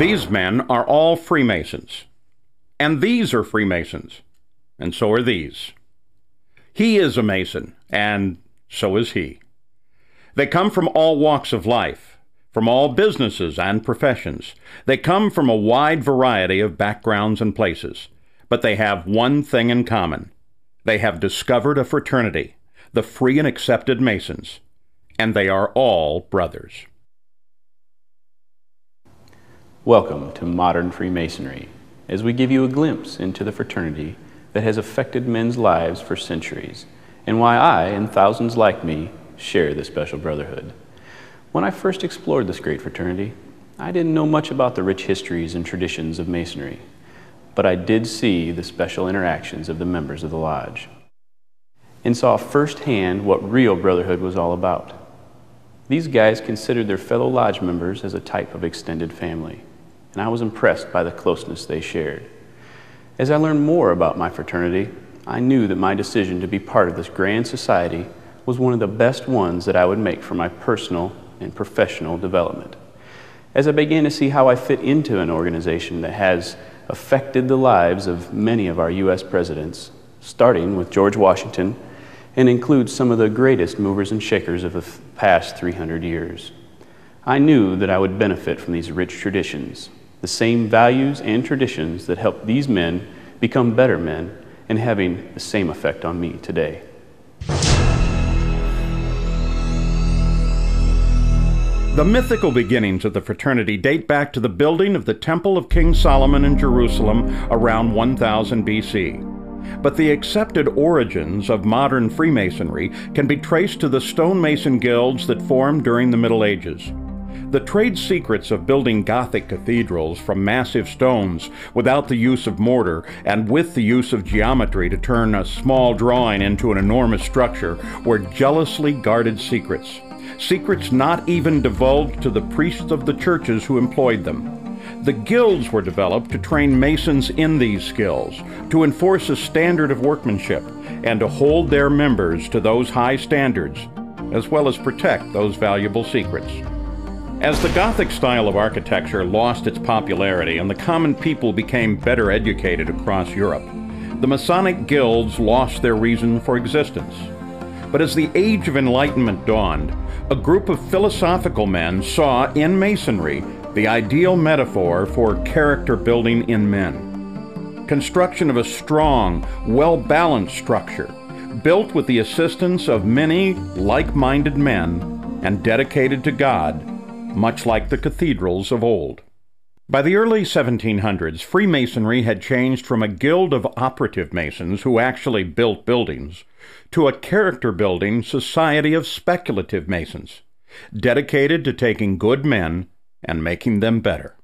These men are all Freemasons. And these are Freemasons. And so are these. He is a Mason, and so is he. They come from all walks of life, from all businesses and professions. They come from a wide variety of backgrounds and places. But they have one thing in common. They have discovered a fraternity, the Free and Accepted Masons, and they are all brothers. Welcome to Modern Freemasonry, as we give you a glimpse into the fraternity that has affected men's lives for centuries, and why I, and thousands like me, share this special brotherhood. When I first explored this great fraternity, I didn't know much about the rich histories and traditions of Masonry, but I did see the special interactions of the members of the lodge, and saw firsthand what real brotherhood was all about. These guys considered their fellow lodge members as a type of extended family, and I was impressed by the closeness they shared. As I learned more about my fraternity, I knew that my decision to be part of this grand society was one of the best ones that I would make for my personal and professional development. As I began to see how I fit into an organization that has affected the lives of many of our U.S. presidents, starting with George Washington, and includes some of the greatest movers and shakers of the past 300 years. I knew that I would benefit from these rich traditions, the same values and traditions that helped these men become better men, and having the same effect on me today. The mythical beginnings of the fraternity date back to the building of the Temple of King Solomon in Jerusalem around 1000 BC. But the accepted origins of modern Freemasonry can be traced to the stonemason guilds that formed during the Middle Ages. The trade secrets of building Gothic cathedrals from massive stones without the use of mortar and with the use of geometry to turn a small drawing into an enormous structure were jealously guarded secrets. Secrets not even divulged to the priests of the churches who employed them. The guilds were developed to train masons in these skills, to enforce a standard of workmanship, and to hold their members to those high standards, as well as protect those valuable secrets. As the Gothic style of architecture lost its popularity and the common people became better educated across Europe, the Masonic guilds lost their reason for existence. But as the Age of Enlightenment dawned, a group of philosophical men saw in Masonry the ideal metaphor for character building in men. Construction of a strong, well-balanced structure, built with the assistance of many like-minded men and dedicated to God, much like the cathedrals of old. By the early 1700s, Freemasonry had changed from a guild of operative masons who actually built buildings to a character-building society of speculative masons, dedicated to taking good men and making them better.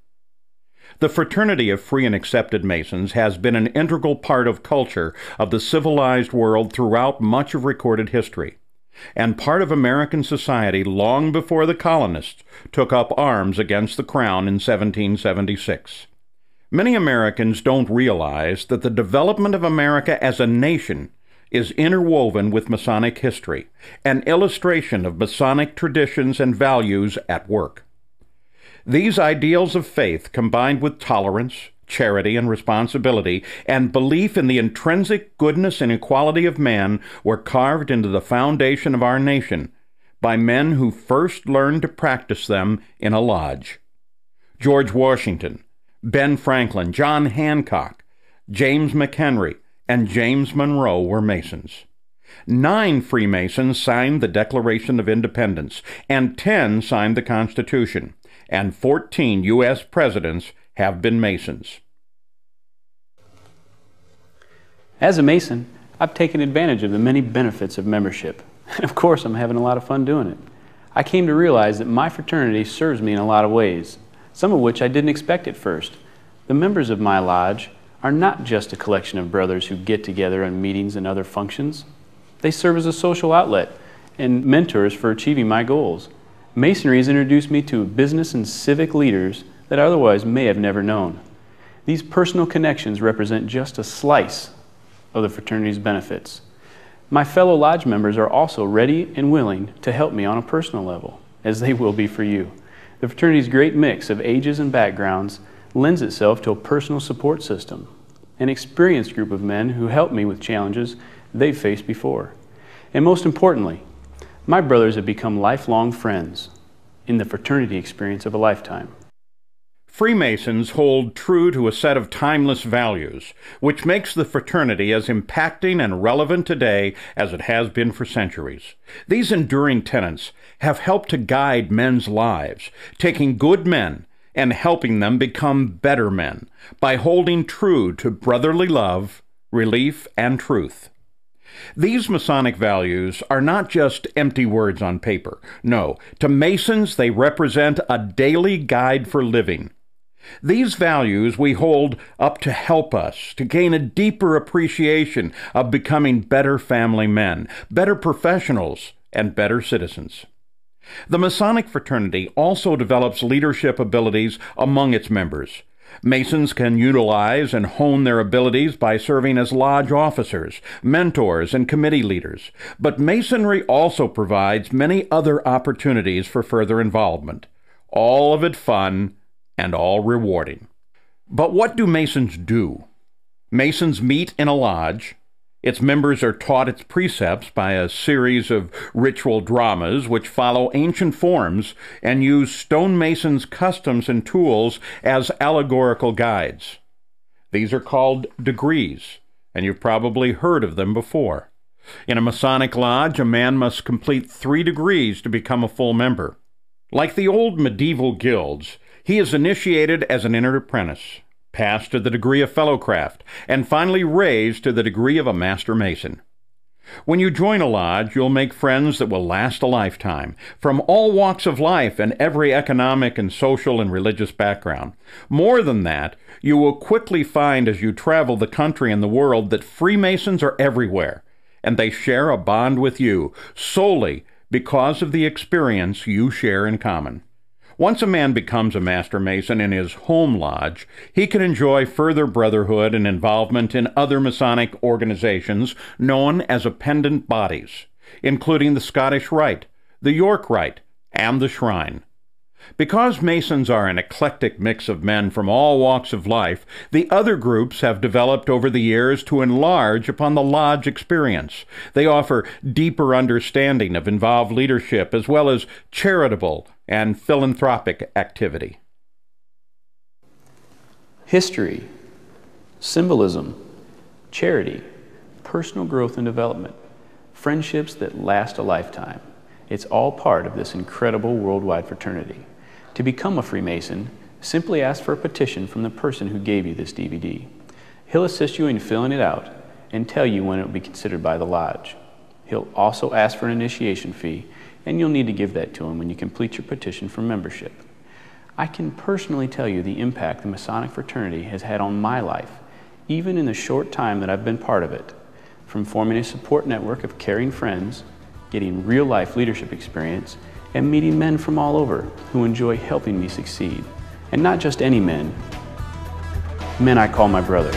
The fraternity of Free and Accepted Masons has been an integral part of culture of the civilized world throughout much of recorded history, and part of American society long before the colonists took up arms against the Crown in 1776. Many Americans don't realize that the development of America as a nation is interwoven with Masonic history, an illustration of Masonic traditions and values at work. These ideals of faith, combined with tolerance, charity and responsibility, and belief in the intrinsic goodness and equality of man, were carved into the foundation of our nation by men who first learned to practice them in a lodge. George Washington, Ben Franklin, John Hancock, James McHenry, and James Monroe were Masons. 9 Freemasons signed the Declaration of Independence, and 10 signed the Constitution, and 14 U.S. presidents have been Masons. As a Mason, I've taken advantage of the many benefits of membership, and of course I'm having a lot of fun doing it. I came to realize that my fraternity serves me in a lot of ways, some of which I didn't expect at first. The members of my lodge are not just a collection of brothers who get together on meetings and other functions. They serve as a social outlet and mentors for achieving my goals. Masonry has introduced me to business and civic leaders that I otherwise may have never known. These personal connections represent just a slice of the fraternity's benefits. My fellow lodge members are also ready and willing to help me on a personal level, as they will be for you. The fraternity's great mix of ages and backgrounds lends itself to a personal support system, an experienced group of men who help me with challenges they've faced before. And most importantly, my brothers have become lifelong friends in the fraternity experience of a lifetime. Freemasons hold true to a set of timeless values, which makes the fraternity as impacting and relevant today as it has been for centuries. These enduring tenets have helped to guide men's lives, taking good men and helping them become better men by holding true to brotherly love, relief, and truth. These Masonic values are not just empty words on paper. No, to Masons they represent a daily guide for living. These values we hold up to help us to gain a deeper appreciation of becoming better family men, better professionals, and better citizens. The Masonic fraternity also develops leadership abilities among its members. Masons can utilize and hone their abilities by serving as lodge officers, mentors, and committee leaders. But Masonry also provides many other opportunities for further involvement, all of it fun and all rewarding. But what do Masons do? Masons meet in a lodge. Its members are taught its precepts by a series of ritual dramas which follow ancient forms and use stonemasons' customs and tools as allegorical guides. These are called degrees, and you've probably heard of them before. In a Masonic lodge, a man must complete 3 degrees to become a full member. Like the old medieval guilds, he is initiated as an entered apprentice, passed to the degree of fellowcraft, and finally raised to the degree of a master mason. When you join a lodge, you'll make friends that will last a lifetime, from all walks of life and every economic and social and religious background. More than that, you will quickly find as you travel the country and the world that Freemasons are everywhere, and they share a bond with you solely because of the experience you share in common. Once a man becomes a Master Mason in his home lodge, he can enjoy further brotherhood and involvement in other Masonic organizations known as appendant bodies, including the Scottish Rite, the York Rite, and the Shrine. Because Masons are an eclectic mix of men from all walks of life, the other groups have developed over the years to enlarge upon the lodge experience. They offer deeper understanding of involved leadership as well as charitable and philanthropic activity. History, symbolism, charity, personal growth and development, friendships that last a lifetime. It's all part of this incredible worldwide fraternity. To become a Freemason, simply ask for a petition from the person who gave you this DVD. He'll assist you in filling it out and tell you when it will be considered by the lodge. He'll also ask for an initiation fee, and you'll need to give that to him when you complete your petition for membership. I can personally tell you the impact the Masonic fraternity has had on my life, even in the short time that I've been part of it. From forming a support network of caring friends, getting real-life leadership experience, and meeting men from all over who enjoy helping me succeed. And not just any men, men I call my brothers.